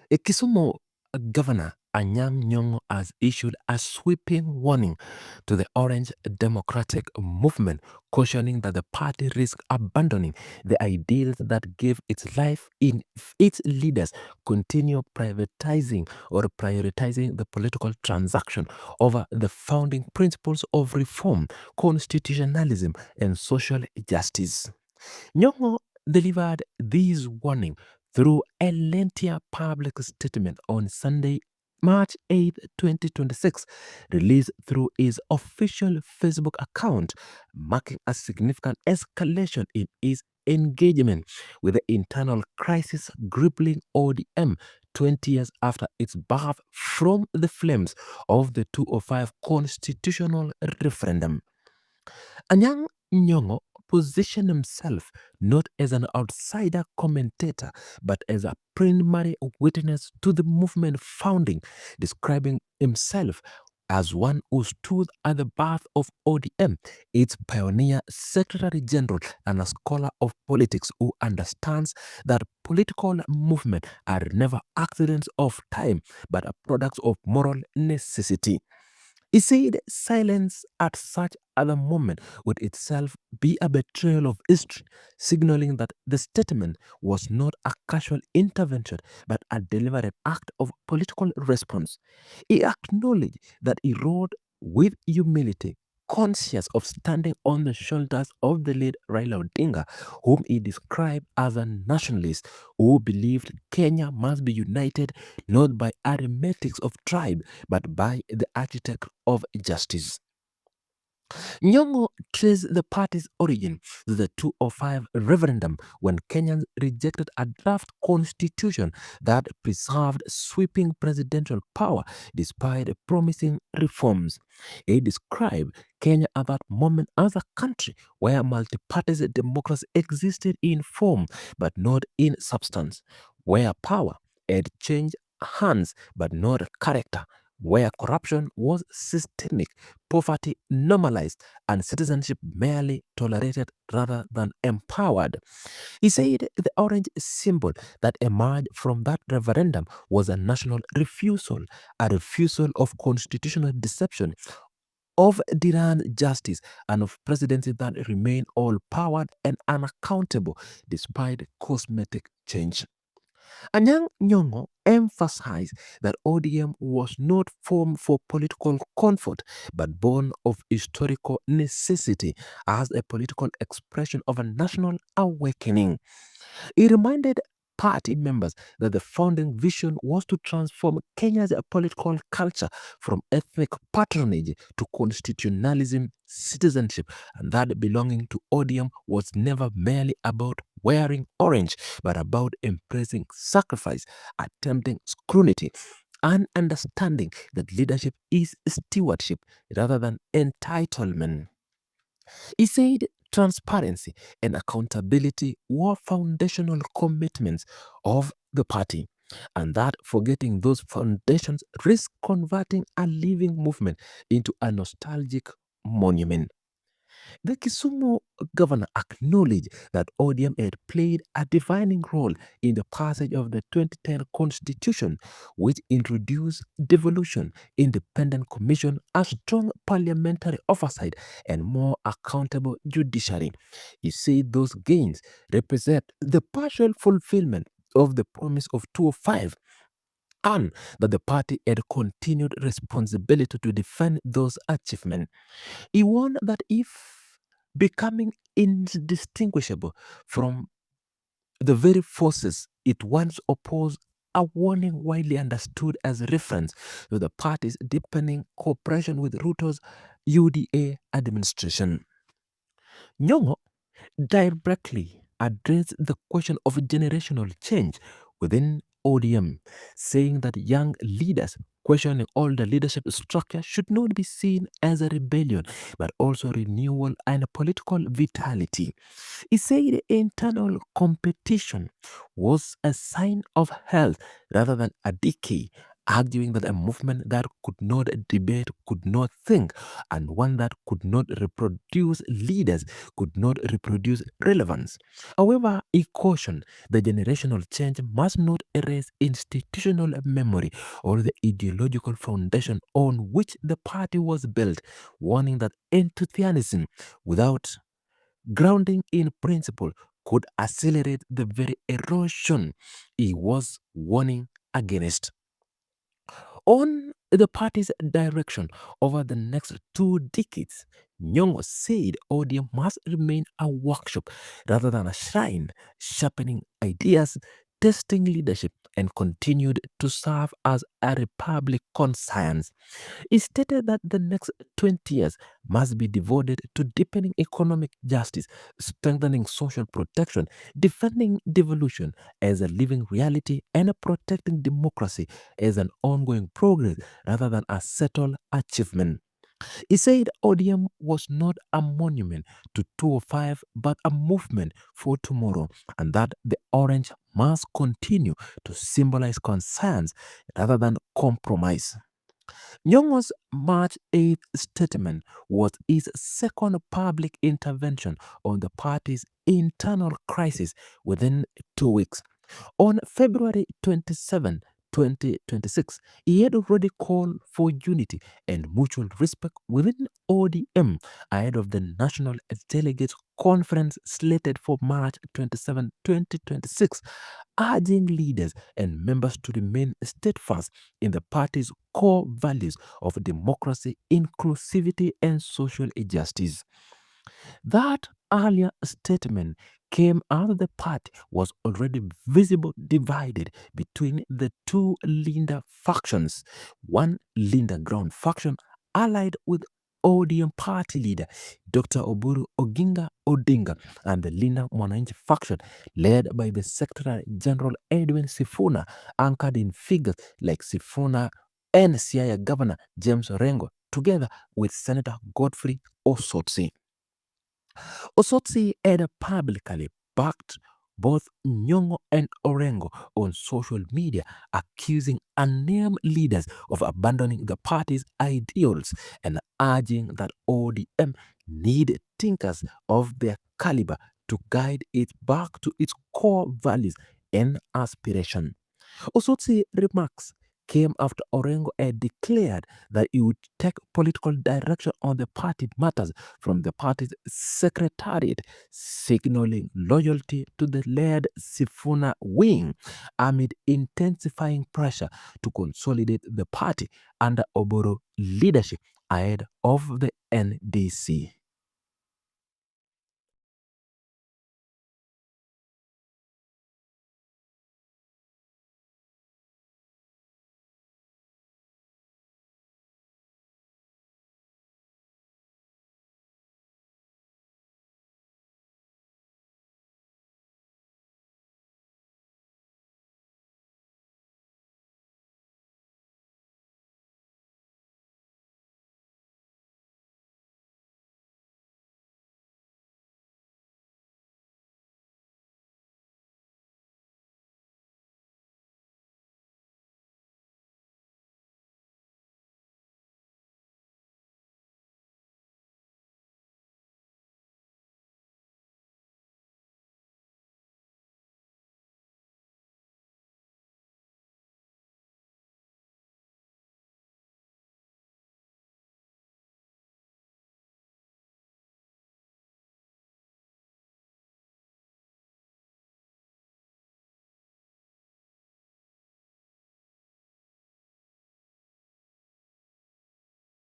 A Kisumu governor Anyang Nyong'o has issued a sweeping warning to the Orange Democratic Movement, cautioning that the party risks abandoning the ideals that gave its life in its leaders continue privatizing or prioritizing the political transaction over the founding principles of reform, constitutionalism, and social justice. Nyongo delivered this warning through a lengthy public statement on Sunday, March 8, 2026, released through his official Facebook account, marking a significant escalation in his engagement with the internal crisis gripping ODM 20 years after its birth from the flames of the 2005 constitutional referendum. Anyang Nyong'o positioned himself not as an outsider commentator, but as a primary witness to the movement founding, describing himself as one who stood at the birth of ODM, its pioneer secretary general, and a scholar of politics who understands that political movements are never accidents of time, but are products of moral necessity. He said silence at such other moment would itself be a betrayal of history, signaling that the statement was not a casual intervention but a deliberate act of political response. He acknowledged that he wrote with humility, conscious of standing on the shoulders of the late Raila Odinga, whom he described as a nationalist who believed Kenya must be united not by arithmetics of tribe but by the architect of justice. Nyongo traced the party's origin to the 2005 referendum when Kenyans rejected a draft constitution that preserved sweeping presidential power despite promising reforms. He described Kenya at that moment as a country where multi-party democracy existed in form but not in substance, where power had changed hands but not character, where corruption was systemic, poverty normalized, and citizenship merely tolerated rather than empowered. He said the orange symbol that emerged from that referendum was a national refusal, a refusal of constitutional deception, of denied justice, and of presidency that remain all-powered and unaccountable despite cosmetic change. Anyang Nyong'o emphasized that ODM was not formed for political comfort but born of historical necessity as a political expression of a national awakening. He reminded party members that the founding vision was to transform Kenya's political culture from ethnic patronage to constitutionalism, citizenship, and that belonging to ODM was never merely about wearing orange, but about embracing sacrifice, attempting scrutiny, and understanding that leadership is stewardship rather than entitlement. He said transparency and accountability were foundational commitments of the party, and that forgetting those foundations risks converting a living movement into a nostalgic monument. The Kisumu governor acknowledged that ODM had played a defining role in the passage of the 2010 constitution, which introduced devolution, independent commission, a strong parliamentary oversight, and more accountable judiciary. He said those gains represent the partial fulfillment of the promise of 2005 and that the party had continued responsibility to defend those achievements. He warned that if becoming indistinguishable from the very forces it once opposed, a warning widely understood as a reference to the party's deepening cooperation with Ruto's UDA administration. Nyong'o directly addressed the question of generational change within ODM, saying that young leaders questioning older leadership structure should not be seen as a rebellion, but also renewal and political vitality. He said internal competition was a sign of health rather than a decay, arguing that a movement that could not debate, could not think, and one that could not reproduce leaders, could not reproduce relevance. However, he cautioned the generational change must not erase institutional memory or the ideological foundation on which the party was built, warning that enthusiasm without grounding in principle could accelerate the very erosion he was warning against. On the party's direction over the next 2 decades, Nyong'o said ODM must remain a workshop rather than a shrine, sharpening ideas, testing leadership, and continued to serve as a republic conscience. He stated that the next 20 years must be devoted to deepening economic justice, strengthening social protection, defending devolution as a living reality, and protecting democracy as an ongoing progress rather than a settled achievement. He said ODM was not a monument to 205 but a movement for tomorrow, and that the orange must continue to symbolize conscience rather than compromise. Nyong'o's March 8th statement was his second public intervention on the party's internal crisis within 2 weeks. On February 27, 2026, he had already called for unity and mutual respect within ODM ahead of the National Delegates Conference slated for March 27, 2026, urging leaders and members to remain steadfast in the party's core values of democracy, inclusivity, and social justice. That earlier statement came after the party was already visible divided between the two Linda factions. One Linda ground faction allied with ODM party leader Dr. OBURU Odinga and the Linda Mwananchi faction led by the Secretary General Edwin Sifuna, anchored in figures like Sifuna and Siaya Governor James Orengo, together with Senator Godfrey Osotsi. Osotsi had publicly backed both Nyongo and Orengo on social media, accusing unnamed leaders of abandoning the party's ideals and urging that ODM need thinkers of their caliber to guide it back to its core values and aspiration. Osotsi remarks came after Orengo had declared that he would take political direction on the party matters from the party's secretariat, signaling loyalty to the led Sifuna wing amid intensifying pressure to consolidate the party under Oboro leadership ahead of the NDC.